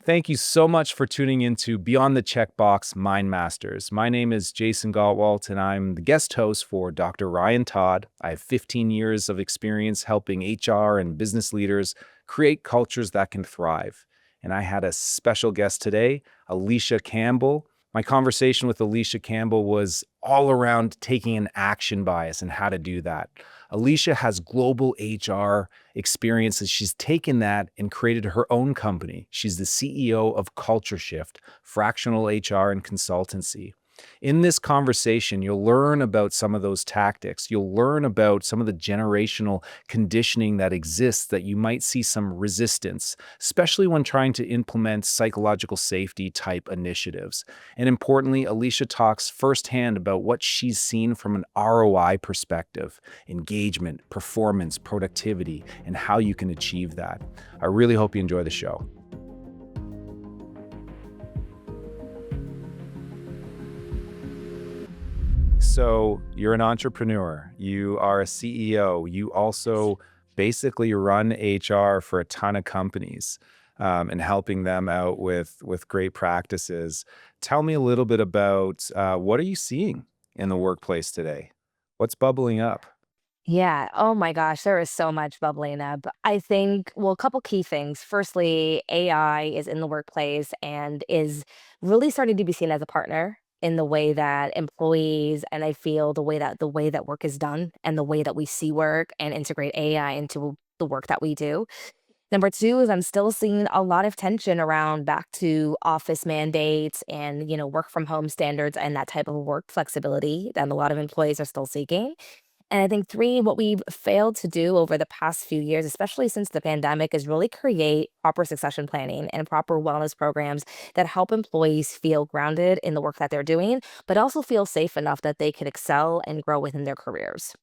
Thank you so much for tuning into Beyond the Checkbox Mind Masters. My name is Jason Gotwalt, and I'm the guest host for Dr. Ryan Todd. I have 15 years of experience helping HR and business leaders create cultures that can thrive. And I had a special guest today, Alysha Campbell. My conversation with Alysha Campbell was all around taking an action bias and how to do that. Alysha has global HR experiences. She's taken that and created her own company. She's the CEO of Culture Shift, fractional HR and consultancy. In this conversation, you'll learn about some of those tactics. You'll learn about some of the generational conditioning that exists that you might see some resistance, especially when trying to implement psychological safety type initiatives. And importantly, Alysha talks firsthand about what she's seen from an ROI perspective, engagement, performance, productivity, and how you can achieve that. I really hope you enjoy the show. So you're an entrepreneur, you are a CEO, you also basically run HR for a ton of companies, and helping them out with great practices. Tell me a little bit about what are you seeing in the workplace today? What's bubbling up? Yeah. Oh my gosh, there is so much bubbling up. I think, well, a couple key things. Firstly, AI is in the workplace and is really starting to be seen as a partner in the way that employees and I feel the way that work is done and the way that we see work and integrate AI into the work that we do. Number two is I'm still seeing a lot of tension around back to office mandates and, work from home standards and that type of work flexibility that a lot of employees are still seeking. And I think three, what we've failed to do over the past few years, especially since the pandemic, is really create proper succession planning and proper wellness programs that help employees feel grounded in the work that they're doing, but also feel safe enough that they can excel and grow within their careers.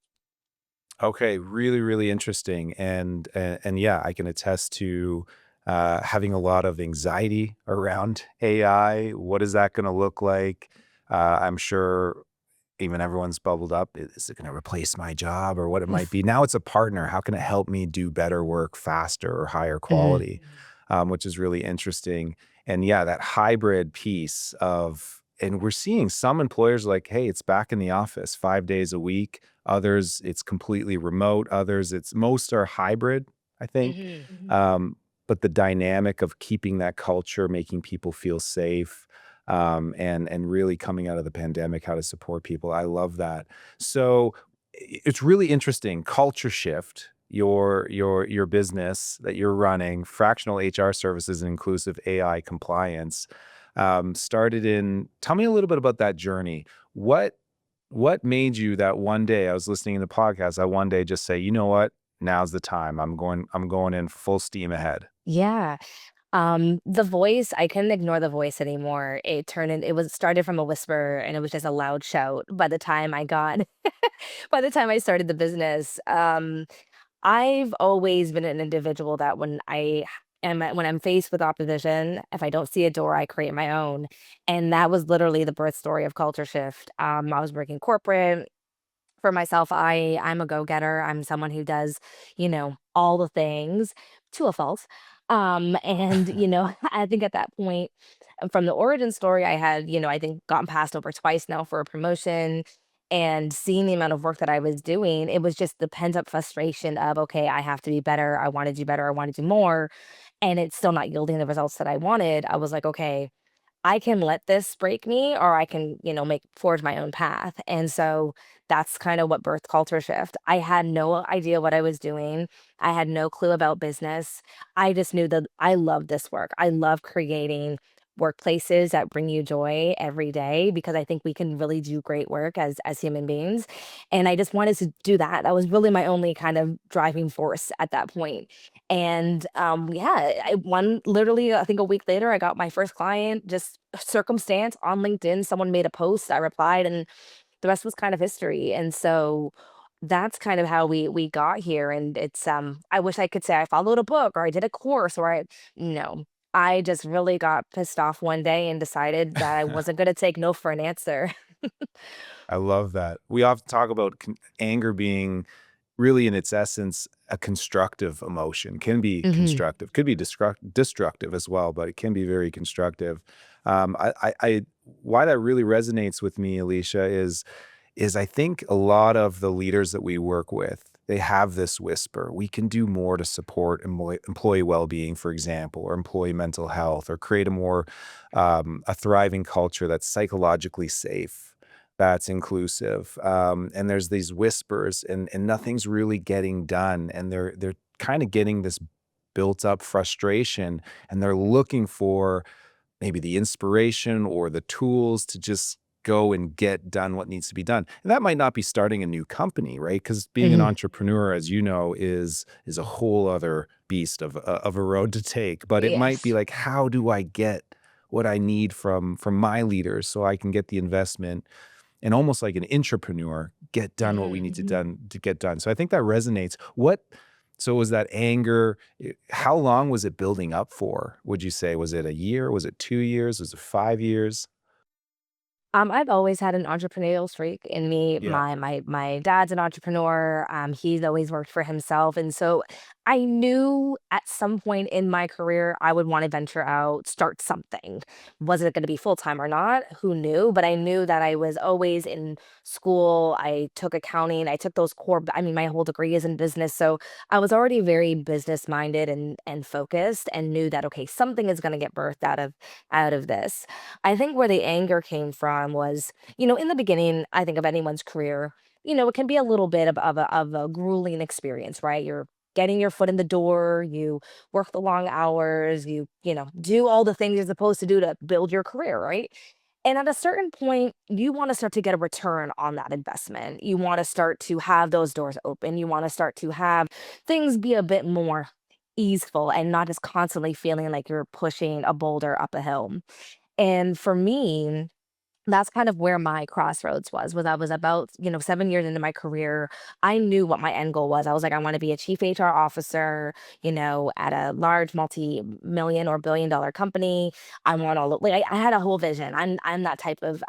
Okay, really, really interesting, and yeah, I can attest to having a lot of anxiety around AI. What is that going to look like? I'm sure even everyone's bubbled up. Is it going to replace my job or what it might be? Now it's a partner. How can it help me do better work faster or higher Mhm. quality? Which is really interesting. And yeah, that hybrid piece of, and we're seeing some employers like, hey, it's back in the office 5 days a week. Others, it's completely remote. Others, it's most are hybrid, I think. Mhm. But the dynamic of keeping that culture, making people feel safe, and really coming out of the pandemic, how to support people. I love that. So it's really interesting. Culture shift. Your business that you're running, fractional HR services and inclusive AI compliance, started in. Tell me a little bit about that journey. What what made you that one day? I was listening to the podcast. I one day just say, you know what? Now's the time. I'm going in full steam ahead. Yeah. The voice, I couldn't ignore the voice anymore. It was started from a whisper and it was just a loud shout by the time I got by the time I started the business. I've always been an individual that when I'm faced with opposition, if I don't see a door, I create my own. And that was literally the birth story of Culture Shift. I was working corporate for myself. I'm a go-getter. I'm someone who does, all the things to a fault. And I think at that point, from the origin story, I had, I think gotten passed over twice now for a promotion and seeing the amount of work that I was doing, it was just the pent up frustration of, okay, I have to be better. I want to do better. I want to do more. And it's still not yielding the results that I wanted. I was like, okay, I can let this break me or I can, make forge my own path. And so that's kind of what birthed Culture Shift. I had no idea what I was doing. I had no clue about business. I just knew that I love this work. I love creating workplaces that bring you joy every day because I think we can really do great work as human beings. And I just wanted to do that. That was really my only kind of driving force at that point. And yeah, one literally, I think a week later, I got my first client. Just circumstance on LinkedIn. Someone made a post, I replied, and the rest was kind of history. And so that's kind of how we got here. And it's I wish I could say I followed a book or I did a course or I no. I just really got pissed off one day and decided that I wasn't going to take no for an answer. I love that. We often talk about anger being really in its essence. a constructive emotion, can be Mhm. constructive, could be destructive as well, but it can be very constructive. Why that really resonates with me, Alicia, is I think a lot of the leaders that we work with, they have this whisper. We can do more to support employee well-being, for example, or employee mental health, or create a thriving culture that's psychologically safe, that's inclusive. And there's these whispers, and nothing's really getting done, and they're kind of getting this built up frustration, and they're looking for maybe the inspiration or the tools to just go and get done what needs to be done. And that might not be starting a new company, right? Because being an Mhm. entrepreneur, as you know, is a whole other beast of a road to take. But it might be Yes. like, how do I get what I need from my leaders so I can get the investment and almost like an intrapreneur, get done what we need Mhm. to get done. So I think that resonates. So was that anger? How long was it building up for? Would you say was it a year? Was it 2 years? Was it 5 years? I've always had an entrepreneurial streak in me. Yeah. My dad's an entrepreneur. He's always worked for himself, and so I knew at some point in my career I would want to venture out, start something. Was it going to be full time or not? Who knew? But I knew that I was always in school. I took accounting. I took those core. I mean, my whole degree is in business, so I was already very business minded and focused, and knew that okay, something is going to get birthed out of this. I think where the anger came from was, in the beginning, I think of anyone's career, it can be a little bit of a grueling experience, right? You're getting your foot in the door, you work the long hours, do all the things you're supposed to do to build your career, right? And at a certain point, you want to start to get a return on that investment. You want to start to have those doors open. You want to start to have things be a bit more easeful and not just constantly feeling like you're pushing a boulder up a hill. And for me, that's kind of where my crossroads was I was about, 7 years into my career. I knew what my end goal was. I was like, I want to be a chief HR officer, at a large multi-million or billion-dollar company. I want all like I had a whole vision. I'm that type of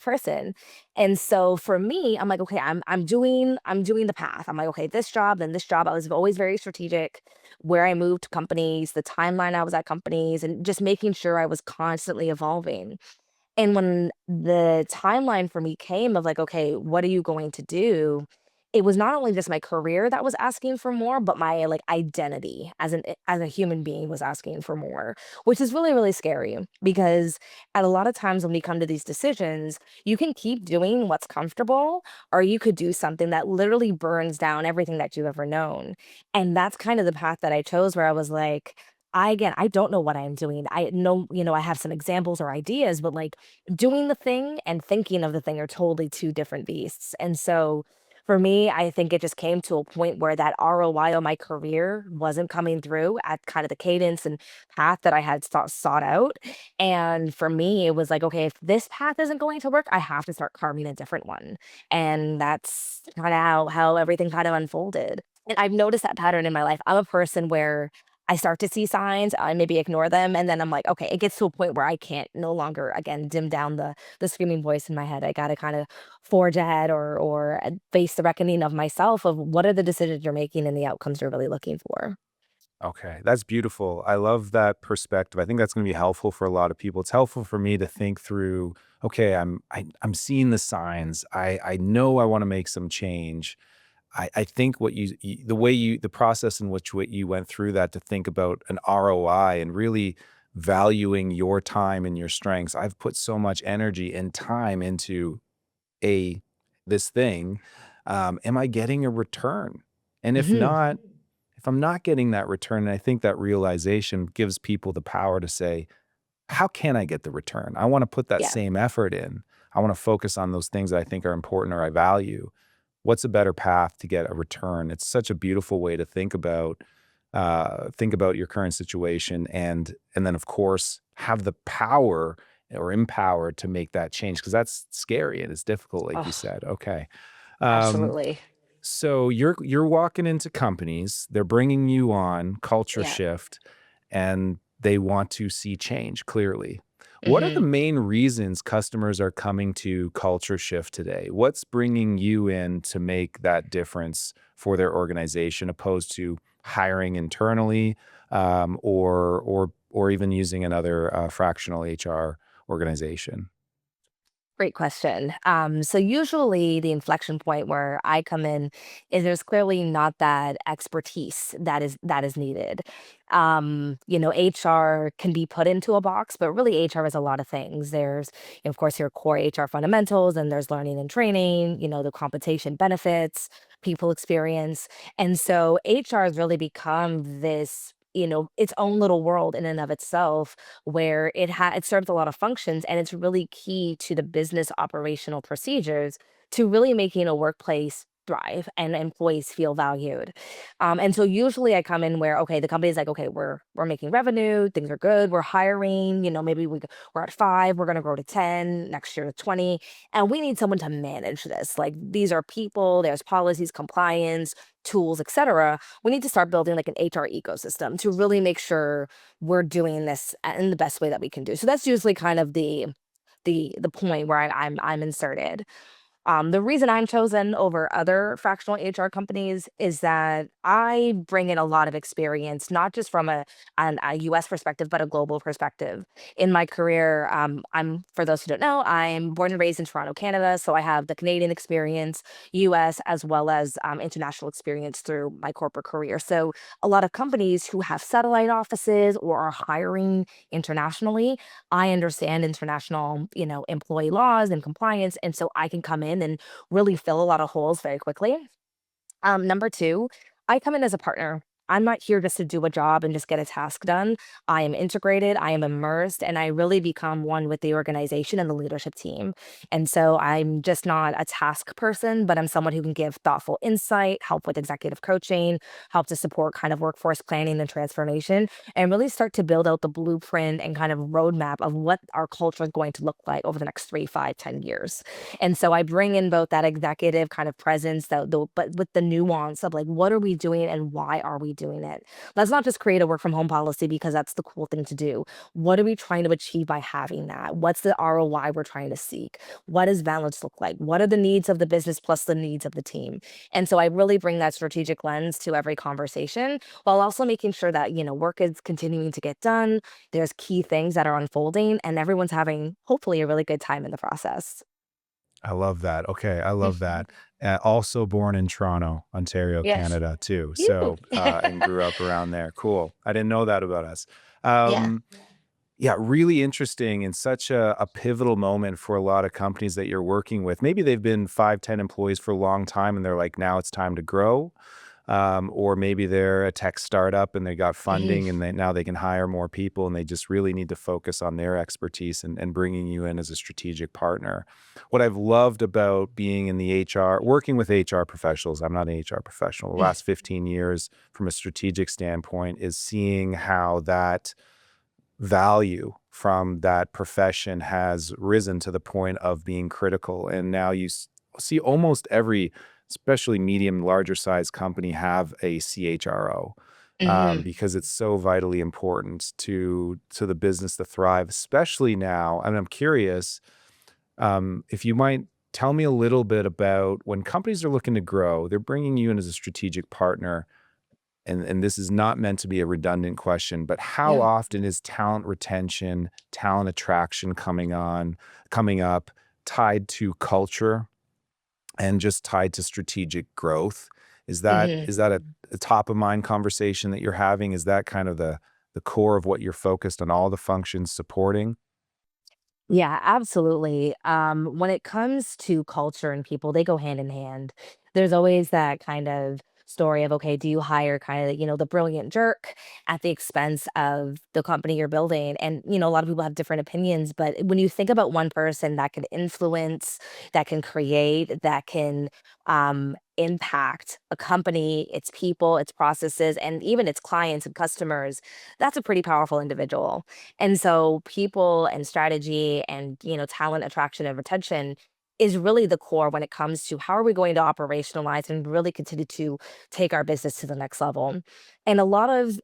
person. And so for me, I'm like, okay, I'm doing the path. I'm like, okay, this job, then this job. I was always very strategic where I moved companies, the timeline I was at companies, and just making sure I was constantly evolving. And when the timeline for me came of like, okay, what are you going to do? It was not only just my career that was asking for more, but my like identity as a human being was asking for more, which is really, really scary because at a lot of times when we come to these decisions, you can keep doing what's comfortable, or you could do something that literally burns down everything that you've ever known. And that's kind of the path that I chose where I was like, I don't know what I'm doing. I know, I have some examples or ideas, but like doing the thing and thinking of the thing are totally two different beasts. And so for me, I think it just came to a point where that ROI on my career wasn't coming through at kind of the cadence and path that I had sought out. And for me, it was like, okay, if this path isn't going to work, I have to start carving a different one. And that's kind of how everything kind of unfolded. And I've noticed that pattern in my life. I'm a person where I start to see signs, I maybe ignore them, and then I'm like, okay, it gets to a point where I can't no longer again dim down the screaming voice in my head. I gotta kind of forge ahead or face the reckoning of myself of what are the decisions you're making and the outcomes you're really looking for. Okay, that's beautiful. I love that perspective. I think that's going to be helpful for a lot of people. It's helpful for me to think through, okay, I'm seeing the signs. I know I want to make some change. I think the way the process in which what you went through that to think about an ROI and really valuing your time and your strengths. I've put so much energy and time into a this thing. Am I getting a return? And if Mhm. not, if I'm not getting that return, and I think that realization gives people the power to say, how can I get the return? I want to put that Yeah. same effort in. I want to focus on those things that I think are important or I value. What's a better path to get a return? It's such a beautiful way to think about your current situation, and then of course have the power or empower to make that change because that's scary and it's difficult, like you Oh, said. Okay. Um, absolutely. so you're walking into companies, they're bringing you on culture Yeah. shift, and they want to see change clearly. What are the Mhm. main reasons customers are coming to Culture Shift today? What's bringing you in to make that difference for their organization, opposed to hiring internally, or even using another fractional HR organization? Great question. So usually the inflection point where I come in is there's clearly not that expertise that is needed. HR can be put into a box, but really HR is a lot of things. There's, of course, your core HR fundamentals, and there's learning and training. The compensation benefits, people experience, and so HR has really become this. Its own little world in and of itself where it serves a lot of functions, and it's really key to the business operational procedures to really making a workplace thrive and employees feel valued. And so usually I come in where, okay, the company's like, okay, we're making revenue, things are good, we're hiring, maybe we're at 5, we're going to grow to 10, next year to 20, and we need someone to manage this. Like, these are people, there's policies, compliance, tools, etc. We need to start building like an HR ecosystem to really make sure we're doing this in the best way that we can do. So that's usually kind of the point where I'm inserted. The reason I'm chosen over other fractional HR companies is that I bring in a lot of experience, not just from a US perspective, but a global perspective. In my career, for those who don't know, I'm born and raised in Toronto, Canada. So I have the Canadian experience, US, as well as international experience through my corporate career. So a lot of companies who have satellite offices or are hiring internationally, I understand international, employee laws and compliance, and so I can come in and really fill a lot of holes very quickly. Number 2, I come in as a partner. I'm not here just to do a job and just get a task done. I am integrated, I am immersed, and I really become one with the organization and the leadership team. And so I'm just not a task person, but I'm someone who can give thoughtful insight, help with executive coaching, help to support kind of workforce planning and transformation, and really start to build out the blueprint and kind of roadmap of what our culture is going to look like over the next 3, 5, 10 years. And so I bring in both that executive kind of presence, but with the nuance of like, what are we doing and why are we doing it? Let's not just create a work from home policy because that's the cool thing to do. What are we trying to achieve by having that? What's the ROI we're trying to seek? What does balance look like? What are the needs of the business plus the needs of the team? And so I really bring that strategic lens to every conversation while also making sure that, work is continuing to get done. There's key things that are unfolding and everyone's having hopefully a really good time in the process. I love that. Okay, I love Mhm. that. Also born in Toronto, Ontario, Yes. Canada, too. You. So, and grew up around there. Cool. I didn't know that about us. Yeah. Um, yeah, really interesting and such a pivotal moment for a lot of companies that you're working with. Maybe they've been 5, 10 employees for a long time and they're like, now it's time to grow. Or maybe they're a tech startup and they got Mhm. funding and now they can hire more people and they just really need to focus on their expertise and bringing you in as a strategic partner. What I've loved about being in the working with HR professionals, I'm not an HR professional, the last 15 years from a strategic standpoint is seeing how that value from that profession has risen to the point of being critical. And now see almost every, especially medium, larger size company have a CHRO, Mhm. because it's so vitally important to the business to thrive, especially now. And I'm curious, if you might tell me a little bit about when companies are looking to grow, they're bringing you in as a strategic partner, and this is not meant to be a redundant question, but how Yeah. often is talent retention, talent attraction coming up, tied to culture and just tied to strategic growth? Mhm. Is that a top of mind conversation that you're having? Is that kind of the core of what you're focused on all the functions supporting? Yeah, absolutely. When it comes to culture and people, they go hand in hand. There's always that kind of story of, okay, do you hire kind of, the brilliant jerk at the expense of the company you're building? And, a lot of people have different opinions, but when you think about one person that can influence, that can create, that can impact a company, its people, its processes, and even its clients and customers, that's a pretty powerful individual. And so people and strategy and, talent attraction and retention, is really the core when it comes to how are we going to operationalize and really continue to take our business to the next level. And a lot of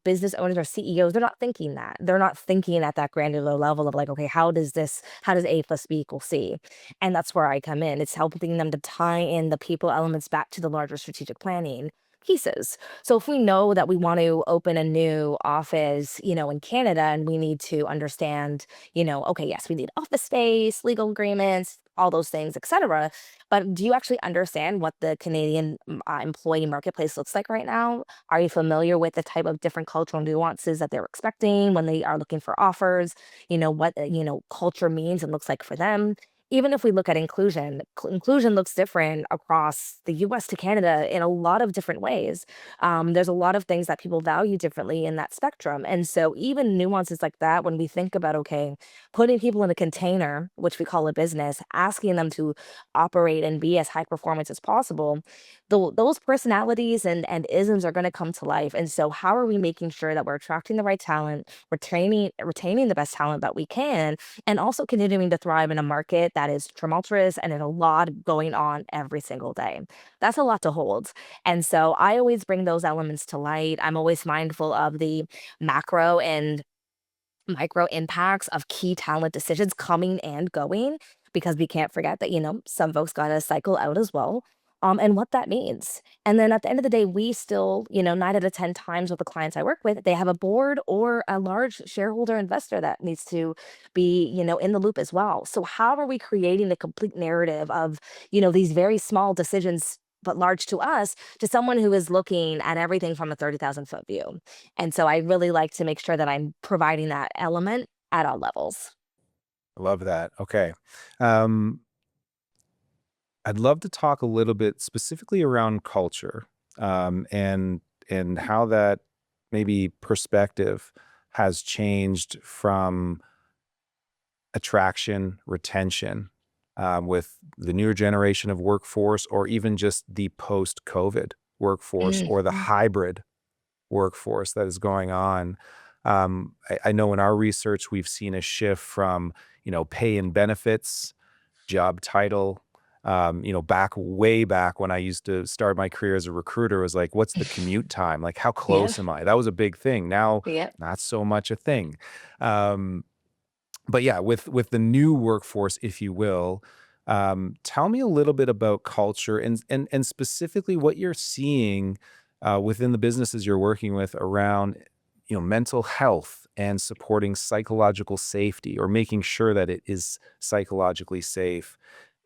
business owners or CEOs, they're not thinking that. They're not thinking at that granular level of like, okay, how does A plus B equal C? And that's where I come in. It's helping them to tie in the people elements back to the larger strategic planning pieces. So if we know that we want to open a new office, in Canada, and we need to understand, okay, yes, we need office space, legal agreements, all those things, etc. But do you actually understand what the Canadian employee marketplace looks like right now? Are you familiar with the type of different cultural nuances that they're expecting when they are looking for offers? What culture means and looks like for them. Even if we look at inclusion, inclusion looks different across the US to Canada in a lot of different ways. There's a lot of things that people value differently in that spectrum. And so, even nuances like that, when we think about, okay, putting people in a container, which we call a business, asking them to operate and be as high performance as possible, those personalities and isms are going to come to life. And so, how are we making sure that we're attracting the right talent, retaining the best talent that we can, and also continuing to thrive in a market that is tumultuous and in a lot going on every single day? That's a lot to hold. And so, I always bring those elements to light. I'm always mindful of the macro and micro impacts of key talent decisions coming and going, because we can't forget that, some folks got to cycle out as well. And what that means. And then at the end of the day, we still, 9 out of 10 times with the clients I work with, they have a board or a large shareholder investor that needs to be, in the loop as well. So how are we creating the complete narrative of, these very small decisions, but large to us, to someone who is looking at everything from a 30,000-foot view? And so I really like to make sure that I'm providing that element at all levels. I love that. Okay. Um, I'd love to talk a little bit specifically around culture, and how that maybe perspective has changed from attraction, retention, with the newer generation of workforce, or even just the post-COVID workforce or the Mhm. hybrid workforce that is going on. I know in our research we've seen a shift from pay and benefits, job title. Back way back when I used to start my career as a recruiter, was like, what's the commute time? Like, how Yep. close am I? That was a big thing. Now, Yep. not so much a thing. Um, but yeah, with the new workforce, if you will, tell me a little bit about culture, and specifically what you're seeing within the businesses you're working with around mental health and supporting psychological safety, or making sure that it is psychologically safe.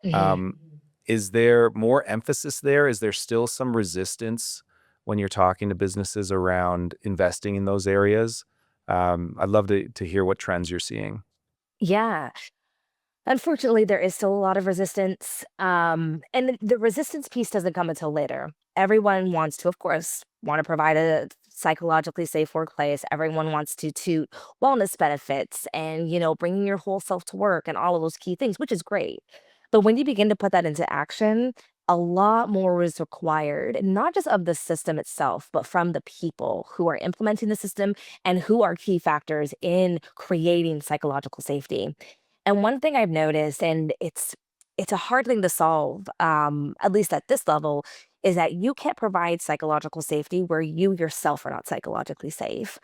Mhm. um, is there more emphasis there? Is there still some resistance when you're talking to businesses around investing in those areas? I'd love to hear what trends you're seeing. Yeah. Unfortunately, there is still a lot of resistance. And the resistance piece doesn't come until later. Everyone wants to, of course, want to provide a psychologically safe workplace. Everyone wants to toot wellness benefits and, bringing your whole self to work and all of those key things, which is great. But when you begin to put that into action, a lot more is required, not just of the system itself, but from the people who are implementing the system and who are key factors in creating psychological safety. And one thing I've noticed, and it's a hard thing to solve, at least at this level, is that you can't provide psychological safety where you yourself are not psychologically safe.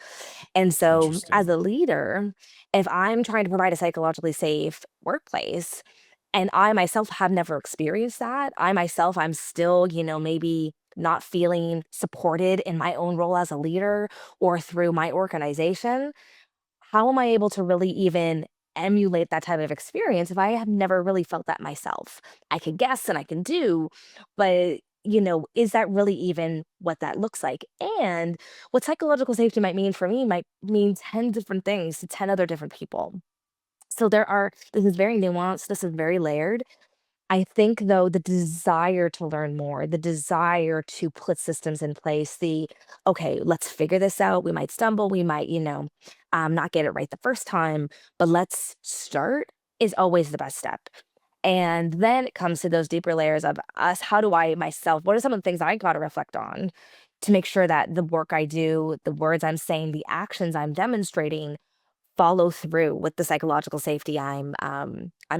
And so, as Interesting. a leader, if I'm trying to provide a psychologically safe workplace, and I myself have never experienced that, I'm still, maybe not feeling supported in my own role as a leader or through my organization, how am I able to really even emulate that type of experience if I have never really felt that myself? I can guess and I can do, but is that really even what that looks like? And what psychological safety might mean for me might mean 10 different things to 10 other different people. So this is very nuanced, this is very layered. I think though the desire to learn more, the desire to put systems in place, okay, let's figure this out. We might stumble, we might, not get it right the first time, but let's start, is always the best step. And then it comes to those deeper layers of us. How do I myself, what are some of the things I got to reflect on to make sure that the work I do, the words I'm saying, the actions I'm demonstrating follow through with the psychological safety I'm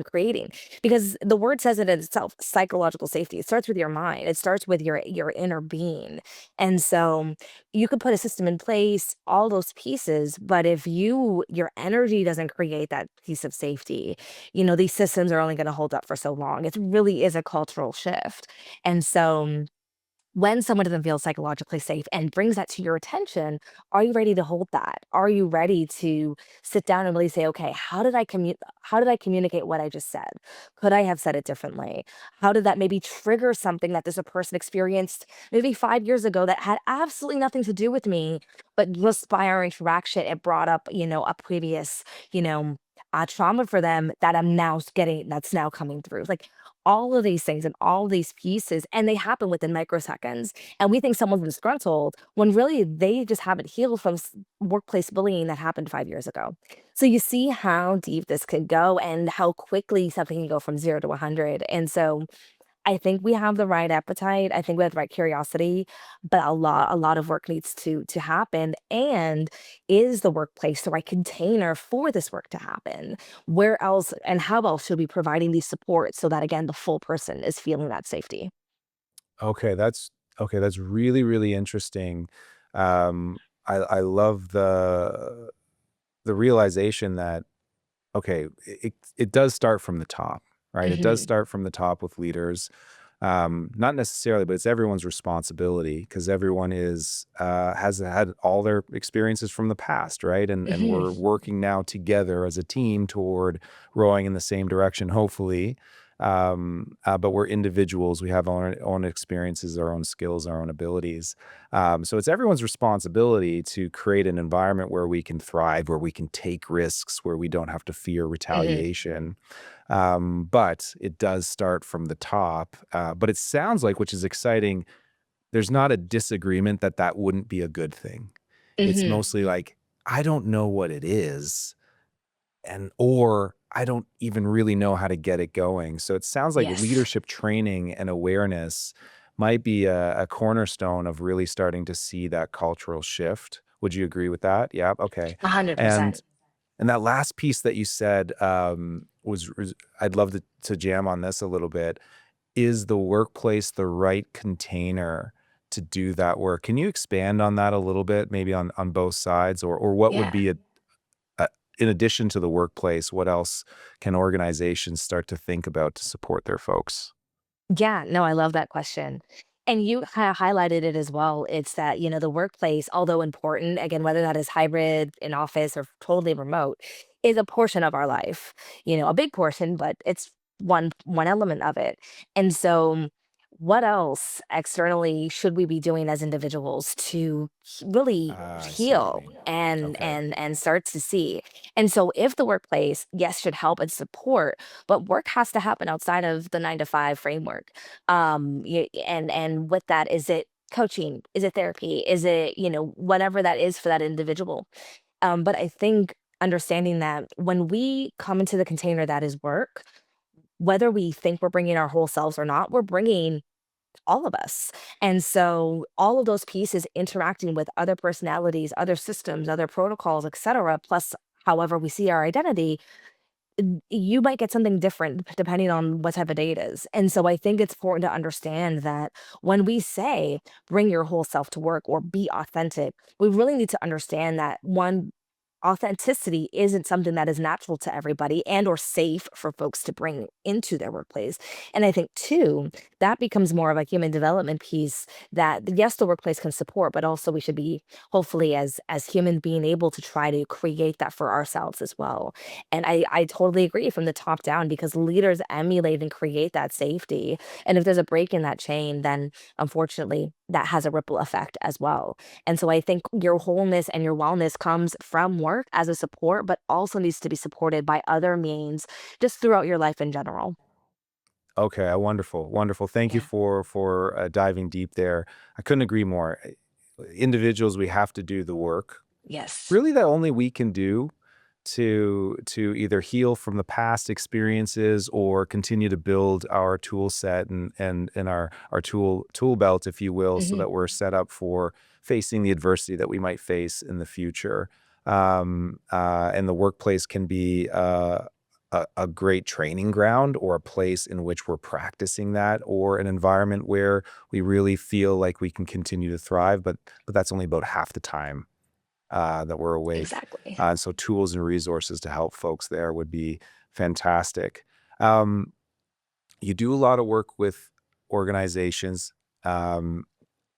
creating. Because the word says it in itself, psychological safety. It starts with your mind. It starts with your inner being. And so you could put a system in place, all those pieces, but if your energy doesn't create that piece of safety, these systems are only going to hold up for so long. It really is a cultural shift. And so when someone doesn't feel psychologically safe and brings that to your attention, are you ready to hold that? Are you ready to sit down and really say, okay, how did I communicate what I just said? Could I have said it differently? How did that maybe trigger something that this a person experienced maybe 5 years ago that had absolutely nothing to do with me, but just by our interaction, it brought up, a previous, you know, trauma for them that that's now coming through. Like all of these things and all these pieces, and they happen within microseconds. And we think someone's disgruntled when really they just haven't healed from workplace bullying that happened 5 years ago. So you see how deep this could go and how quickly something can go from 0 to 100. And so I think we have the right appetite. I think we have the right curiosity, but a lot of work needs to happen. And is the workplace the right container for this work to happen? Where else and how else should we be providing these supports so that again the full person is feeling that safety? Okay, that's really, really interesting. I love the realization that okay, it does start from the top, right? It does Hmm. start from the top with leaders. Not necessarily, but it's everyone's responsibility because everyone has had all their experiences from the past, right? And Hmm. we're working now together as a team toward rowing in the same direction, hopefully. But we're individuals. We have our own experiences, our own skills, our own abilities. So it's everyone's responsibility to create an environment where we can thrive, where we can take risks, where we don't have to fear Hmm. retaliation. But it does start from the top. But it sounds like, which is exciting, there's not a disagreement that that wouldn't be a good thing. It's Hmm. mostly like, I don't know what it is, or I don't even really know how to get it going. So it sounds like Yes. leadership training and awareness might be a cornerstone of really starting to see that cultural shift. Would you agree with that? Yeah. Okay. 100%. And and that last piece that you said was I'd love to jam on this a little bit. Is the workplace the right container to do that work? Can you expand on that a little bit, maybe on both sides, or what would Yeah. be a in addition to the workplace, what else can organizations start to think about to support their folks? Yeah, no, I love that question. And you highlighted it as well. It's that, the workplace, although important, again, whether that is hybrid, in office, or totally remote, is a portion of our life. A big portion, but it's one element of it. And so what else externally should we be doing as individuals to really Ah, I see what you heal mean. and Okay. start to see? And so if the workplace, yes, should help and support, but work has to happen outside of the 9 to 5 framework. And with that, is it coaching? Is it therapy? Is it, whatever that is for that individual? But I think understanding that when we come into the container that is work, whether we think we're bringing our whole selves or not, we're bringing all of us. And so all of those pieces interacting with other personalities, other systems, other protocols, etc., plus however we see our identity, you might get something different depending on what type of day it is. And so I think it's important to understand that when we say bring your whole self to work or be authentic, we really need to understand that one, authenticity isn't something that is natural to everybody and or safe for folks to bring into their workplace. And I think two, that becomes more of a human development piece that yes, the workplace can support, but also we should be hopefully as human being able to try to create that for ourselves as well. And I totally agree from the top down because leaders emulate and create that safety. And if there's a break in that chain, then unfortunately that has a ripple effect as well. And so I think your wholeness and your wellness comes from work as a support, but also needs to be supported by other means just throughout your life in general. Okay, wonderful, wonderful. Thank you Yeah. for diving deep there. I couldn't agree more. Individuals, we have to do the work. Yes. Really, that only we can do to either heal from the past experiences or continue to build our tool set and our tool belt, if you will, so Hmm. that we're set up for facing the adversity that we might face in the future. And the workplace can be a great training ground or a place in which we're practicing that or an environment where we really feel like we can continue to thrive, but that's only about half the time that we're awake. Exactly. So tools and resources to help folks there would be fantastic. Um, you do a lot of work with organizations. Um,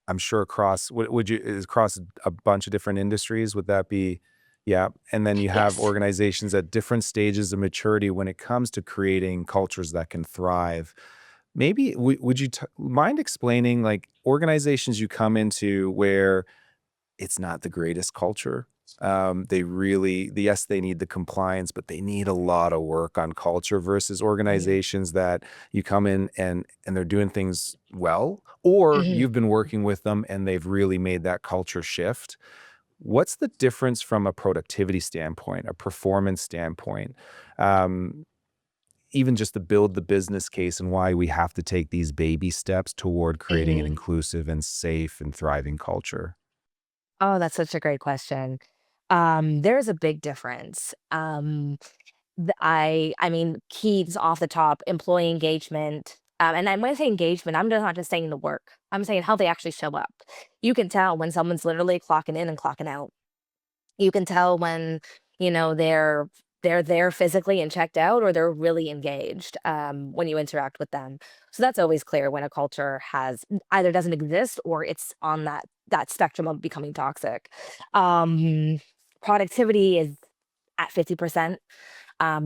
I'm sure across would you is across a bunch of different industries? Would that be yeah, and then you have Yes. organizations at different stages of maturity when it comes to creating cultures that can thrive. Maybe would you mind explaining like organizations you come into where it's not the greatest culture. They really, yes, they need the compliance, but they need a lot of work on culture versus Mhm. organizations that you come in and they're doing things well, or Mhm. you've been working with them and they've really made that culture shift. What's the difference from a productivity standpoint, a performance standpoint, um, even just to build the business case and why we have to take these baby steps toward creating an Mhm. inclusive and safe and thriving culture? Oh, that's such a great question. There's a big difference. I mean, keys off the top, employee engagement. And when I say engagement, I'm just not just saying the work. I'm saying how they actually show up. You can tell when someone's literally clocking in and clocking out. You can tell when, they're there physically and checked out or they're really engaged, when you interact with them. So that's always clear when a culture has either doesn't exist or it's on that spectrum of becoming toxic. Um, Productivity is at 50%,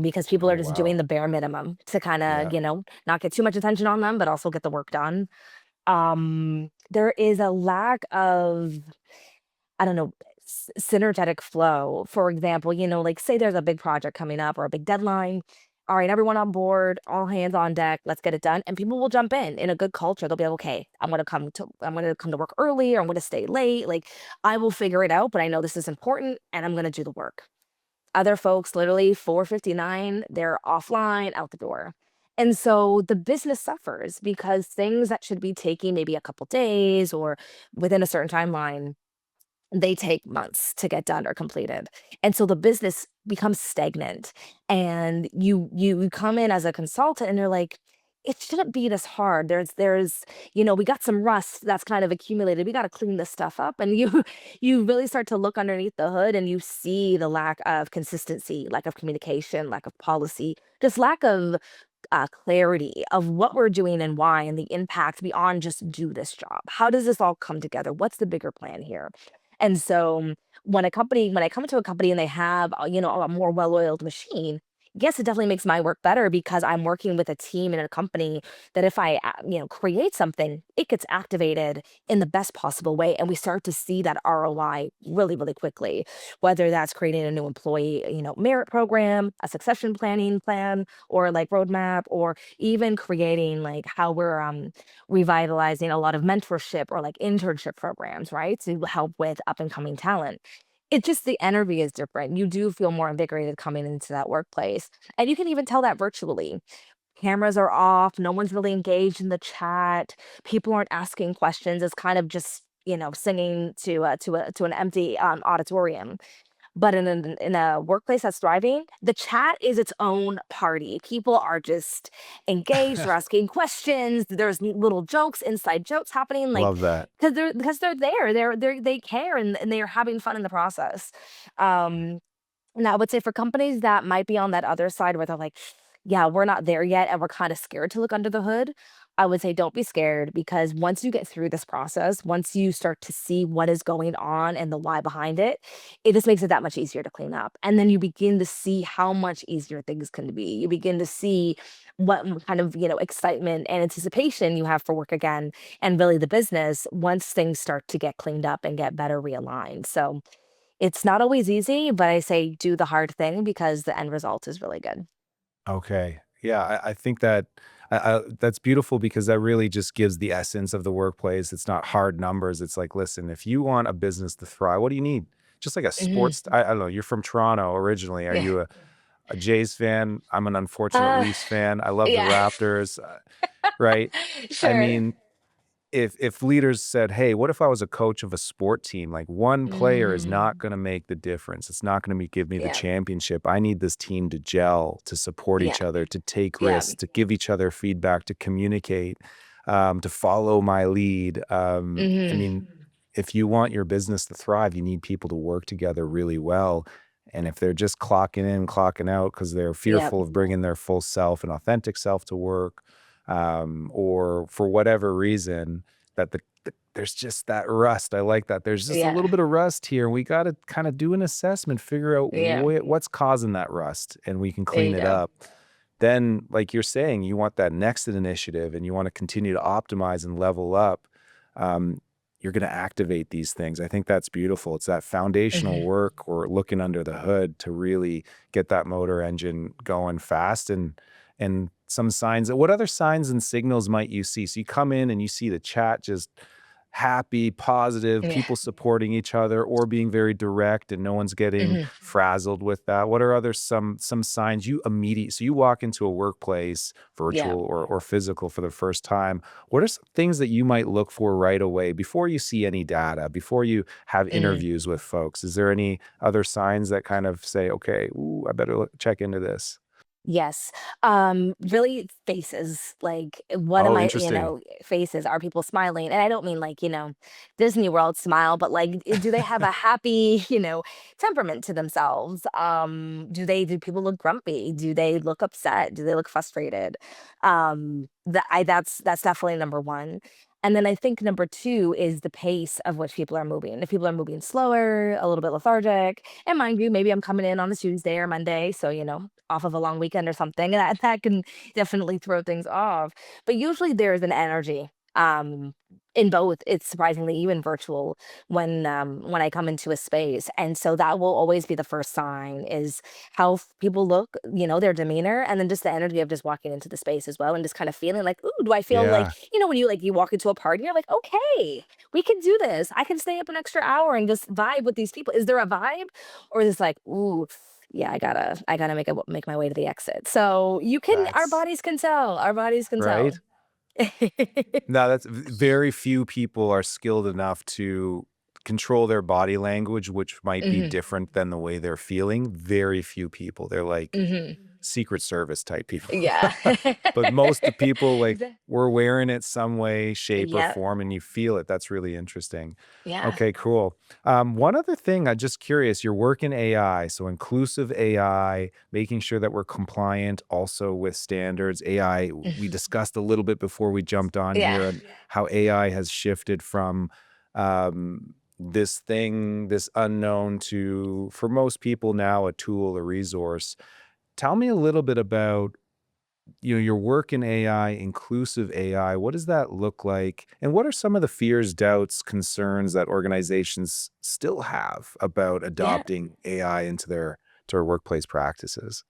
because people Oh, are just doing wow. the bare minimum to kinda, Yeah. not get too much attention on them, but also get the work done. There is a lack of, I don't know, synergetic flow. For example, like say there's a big project coming up or a big deadline. All right, everyone on board, all hands on deck, let's get it done. And people will jump in a good culture. They'll be like, okay, I'm gonna come to work early or I'm gonna stay late. Like I will figure it out, but I know this is important and I'm gonna do the work. Other folks literally 4:59, they're offline, out the door. And so the business suffers because things that should be taking maybe a couple days or within a certain timeline, they take months to get done or completed. And so the business becomes stagnant. And you come in as a consultant and you're like, it shouldn't be this hard. We got some rust that's kind of accumulated. We got to clean this stuff up. And you you really start to look underneath the hood and you see the lack of consistency, lack of communication, lack of policy, just lack of clarity of what we're doing and why and the impact beyond just do this job. How does this all come together? What's the bigger plan here? And so when I come to a company and they have, a more well-oiled machine, yes, it definitely makes my work better because I'm working with a team and a company that if I, create something, it gets activated in the best possible way. And we start to see that ROI really, really quickly, whether that's creating a new employee, merit program, a succession planning plan, or like roadmap, or even creating like how we're revitalizing a lot of mentorship or like internship programs, right? To help with up and coming talent. It's just the energy is different. You do feel more invigorated coming into that workplace. And you can even tell that virtually. Cameras are off, no one's really engaged in the chat. People aren't asking questions. It's kind of just, singing to an empty auditorium. But in a workplace that's thriving, the chat is its own party. People are just engaged, they're asking questions, there's little jokes, inside jokes happening, like, Love that. because they're there, they care and they are having fun in the process. Um and I would say for companies that might be on that other side where they're like, yeah, we're not there yet and we're kind of scared to look under the hood, I would say don't be scared because once you get through this process, once you start to see what is going on and the why behind it, it just makes it that much easier to clean up. And then you begin to see how much easier things can be. You begin to see what kind of, excitement and anticipation you have for work again and really the business once things start to get cleaned up and get better realigned. So it's not always easy, but I say do the hard thing because the end result is really good. Okay. Yeah, I think that that's beautiful because that really just gives the essence of the workplace. It's not hard numbers. It's like, listen, if you want a business to thrive, what do you need? Just like a Mhm. sports. I don't know. You're from Toronto originally. Are Yeah. you a Jays fan? I'm an unfortunate Uh, Leafs fan. I love the yeah. Raptors. Right? I Sure. mean, if leaders said, "Hey, what if I was a coach of a sport team? Like one player is not Mm, going to make the difference. It's not going to give me the yeah, championship. I need this team to gel, to support yeah, each other, to take yeah, risks, to give each other feedback, to communicate, to follow my lead." I mhm, mean, if you want your business to thrive, you need people to work together really well. And if they're just clocking in, clocking out because they're yep, fearful of bringing their full self and authentic self to work, or for whatever reason, that there's just that rust. I like that. There's just a yeah, little bit of rust here. We got to kind of do an assessment, figure out yeah, what's causing that rust, and we can there clean you it go. up. Then, like you're saying, you want that next initiative and you want to continue to optimize and level up. Um, you're going to activate these things. I think that's beautiful. It's that foundational Mhm, work or looking under the hood to really get that motor engine going fast. And some signs. What other signs and signals might you see? So you come in and you see the chat just happy, positive, yeah, people supporting each other or being very direct and no one's getting mhm, frazzled with that. What are other some signs you immediate so you walk into a workplace, yeah, virtual or physical for the first time. What are some things that you might look for right away before you see any data, before you have mhm. interviews with folks? Is there any other signs that kind of say, okay, ooh, I better check into this? Yes. Really faces, like, what am Oh, I, interesting. faces, are people smiling? And I don't mean like, Disney World smile, but like, do they have a happy, temperament to themselves? Do people look grumpy? Do they look upset? Do they look frustrated? That's definitely number one. And then I think number two is the pace of which people are moving. If people are moving slower, a little bit lethargic, and mind you, maybe I'm coming in on a Tuesday or Monday, so off of a long weekend or something, that can definitely throw things off. But usually there's an energy in both. It's surprisingly even virtual when I come into a space. And so that will always be the first sign is how people look, their demeanor, and then just the energy of just walking into the space as well and just kind of feeling like, ooh, do I feel like, Yeah, when you walk into a party, you're like, okay, we can do this. I can stay up an extra hour and just vibe with these people. Is there a vibe? Or is this like, ooh, yeah, I gotta make my way to the exit. So our that's bodies can tell. Our bodies can right. tell. No, that's very few people are skilled enough to control their body language, which might be Mhm. different than the way they're feeling. Very few people. They're like Mhm. Secret Service type people. Yeah. But most of the people, like, Exac we're wearing it some way, shape, or Yep. form, and you feel it. That's really interesting. Yeah. Okay, cool. One other thing, I'm just curious, your work in AI, so inclusive AI, making sure that we're compliant also with standards. AI, we Mhm. discussed a little bit before we jumped on Yeah. here and how AI has shifted from this thing, this unknown to, for most people now, a tool, a resource. Tell me a little bit about your work in AI, inclusive AI. What does that look like? And what are some of the fears, doubts, concerns that organizations still have about Yeah. adopting AI into their workplace practices?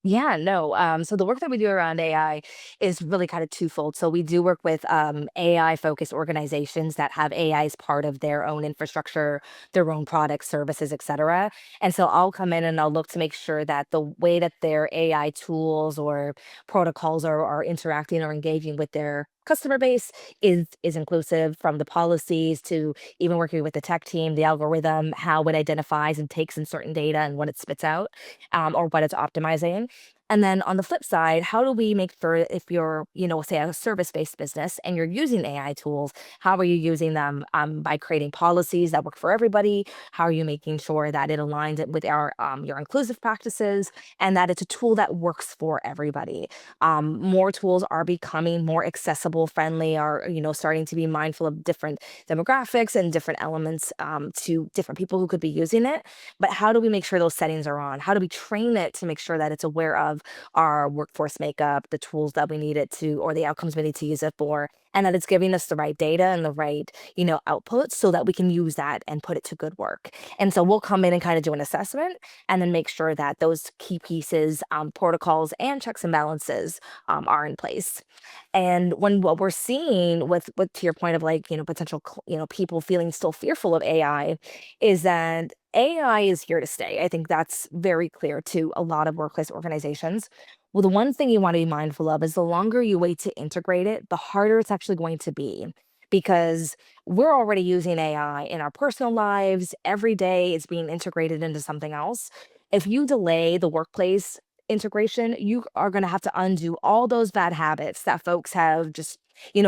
Yeah, no. So the work that we do around AI is really kind of twofold. So we do work with AI focused organizations that have AI as part of their own infrastructure, their own products, services, etc. And so I'll come in and I'll look to make sure that the way that their AI tools or protocols are interacting or engaging with their customer base is inclusive, from the policies to even working with the tech team, the algorithm, how it identifies and takes in certain data and what it spits out, or what it's optimizing. And then on the flip side, how do we make sure, if you're, say a service-based business and you're using AI tools, how are you using them, by creating policies that work for everybody? How are you making sure that it aligns it with your inclusive practices and that it's a tool that works for everybody? More tools are becoming more accessible, friendly, are starting to be mindful of different demographics and different elements, to different people who could be using it. But how do we make sure those settings are on? How do we train it to make sure that it's aware of our workforce makeup, the tools that we need it to, or the outcomes we need to use it for, and that it's giving us the right data and the right, outputs so that we can use that and put it to good work. And so we'll come in and kind of do an assessment and then make sure that those key pieces, protocols, and checks and balances, are in place. And when what we're seeing with to your point of like, potential, people feeling still fearful of AI, is that AI is here to stay. I think that's very clear to a lot of workplace organizations. Well, the one thing you want to be mindful of is the longer you wait to integrate it, the harder it's actually going to be. because we're already using AI in our personal lives. Every day it's being integrated into something else. If you delay the workplace integration, you are going to have to undo all those bad habits that folks have just,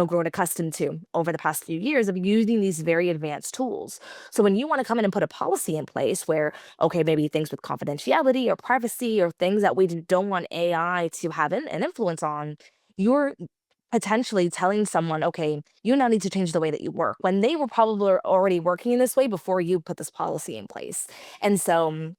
grown accustomed to over the past few years of using these very advanced tools. So when you want to come in and put a policy in place where, okay, maybe things with confidentiality or privacy or things that we don't want AI to have an influence on, you're potentially telling someone, okay, you now need to change the way that you work when they were probably already working in this way before you put this policy in place. And so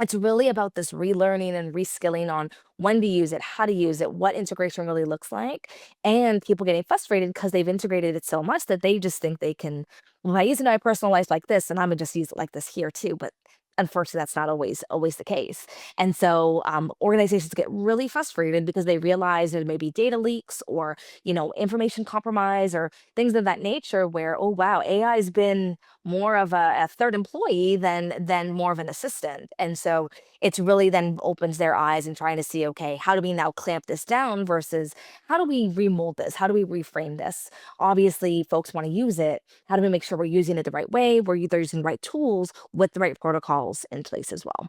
it's really about this relearning and reskilling on when to use it, how to use it, what integration really looks like, and people getting frustrated because they've integrated it so much that they just think they can, well, I use it in my personal life like this, and I'm gonna just use it like this here too. But unfortunately, that's not always the case. And so organizations get really frustrated because they realize there may be data leaks or information compromise or things of that nature. Where, oh wow, AI has been more of a third employee than more of an assistant. And so it's really then opens their eyes and trying to see, okay, how do we now clamp this down versus how do we remold this? How do we reframe this? Obviously, folks want to use it. How do we make sure we're using it the right way? We're either using the right tools with the right protocols in place as well.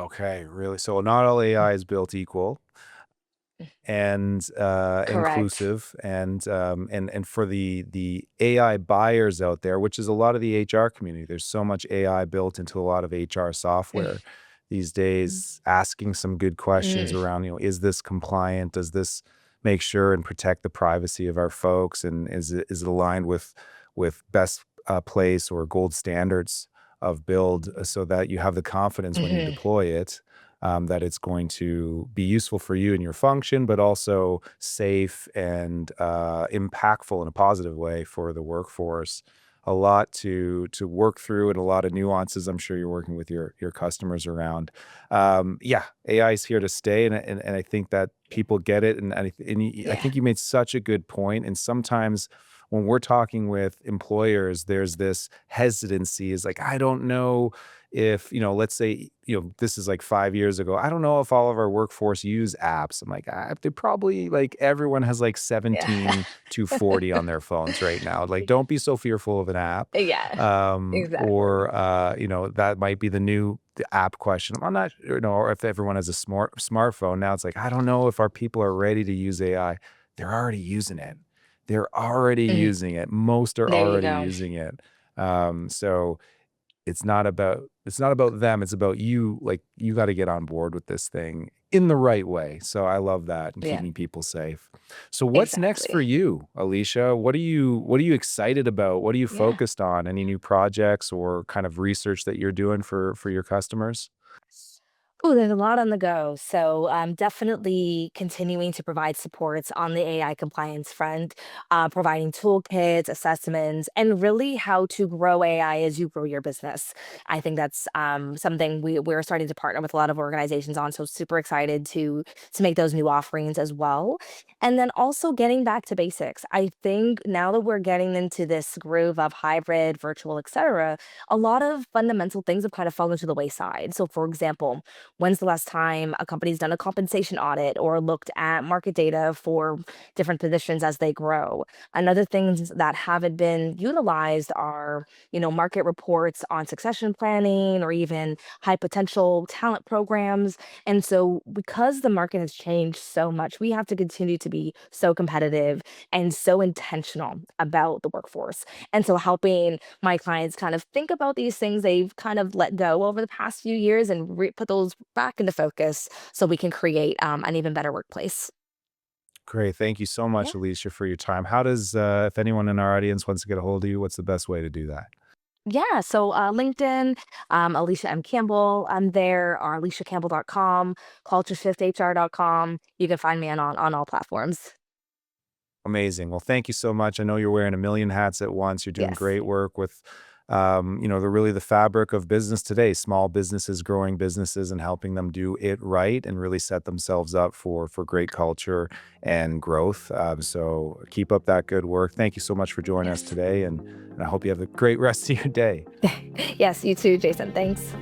Okay, really. So not all Mm. AI is built equal and Correct. inclusive, and for the AI buyers out there, which is a lot of the HR community. There's so much AI built into a lot of HR software these Mm. days, asking some good questions Mm. around, is this compliant? Does this make sure and protect the privacy of our folks? And is it aligned with best place or gold standards of build, so that you have the confidence when you Mhm. deploy it, that it's going to be useful for you and your function, but also safe and impactful in a positive way for the workforce. A lot to work through and a lot of nuances. I'm sure you're working with your customers around. Yeah, AI is here to stay, and I think that people get it. I Yeah. think you made such a good point. And sometimes when we're talking with employers, there's this hesitancy. Is like, I don't know if, let's say, this is like 5 years ago. I don't know if all of our workforce use apps. I'm like, they probably, like, everyone has like Yeah. 17 to 40 on their phones right now. Like, don't be so fearful of an app. Yeah. Exactly. Or that might be the app question. I'm not, or if everyone has a smartphone now. It's like, I don't know if our people are ready to use AI. They're already using it. They're already Mhm. using it. Most are There you already go. using it. So it's not about them, it's about you. Like, you gotta get on board with this thing in the right way. So I love that, and Yeah. keeping people safe. So what's next for Exactly. you, Alysha? What are you excited about? What are you Yeah. focused on? Any new projects or kind of research that you're doing for your customers? Oh, there's a lot on the go. So, definitely continuing to provide supports on the AI compliance front, providing toolkits, assessments, and really how to grow AI as you grow your business. I think that's something we're starting to partner with a lot of organizations on. So, super excited to make those new offerings as well. And then also getting back to basics. I think now that we're getting into this groove of hybrid, virtual, etc., a lot of fundamental things have kind of fallen to the wayside. So, for example, when's the last time a company's done a compensation audit or looked at market data for different positions as they grow? Another things that haven't been utilized are, market reports on succession planning or even high potential talent programs. And so because the market has changed so much, we have to continue to be so competitive and so intentional about the workforce. And so helping my clients kind of think about these things they've kind of let go over the past few years and put those back into focus so we can create an even better workplace. Great. Thank you so Yeah. much, Alicia, for your time. How does, if anyone in our audience wants to get a hold of you, what's the best way to do that? Yeah. So LinkedIn, Alysha M. Campbell, I'm there, or AlyshaCampbell.com, cultureshifthr.com. You can find me on all platforms. Amazing. Well, thank you so much. I know you're wearing a million hats at once. You're doing Yes. great work with, the fabric of business today, small businesses, growing businesses, and helping them do it right and really set themselves up for great culture and growth. So keep up that good work. Thank you so much for joining us Yes. today, and I hope you have a great rest of your day. Yes, you too, Jason. Thanks.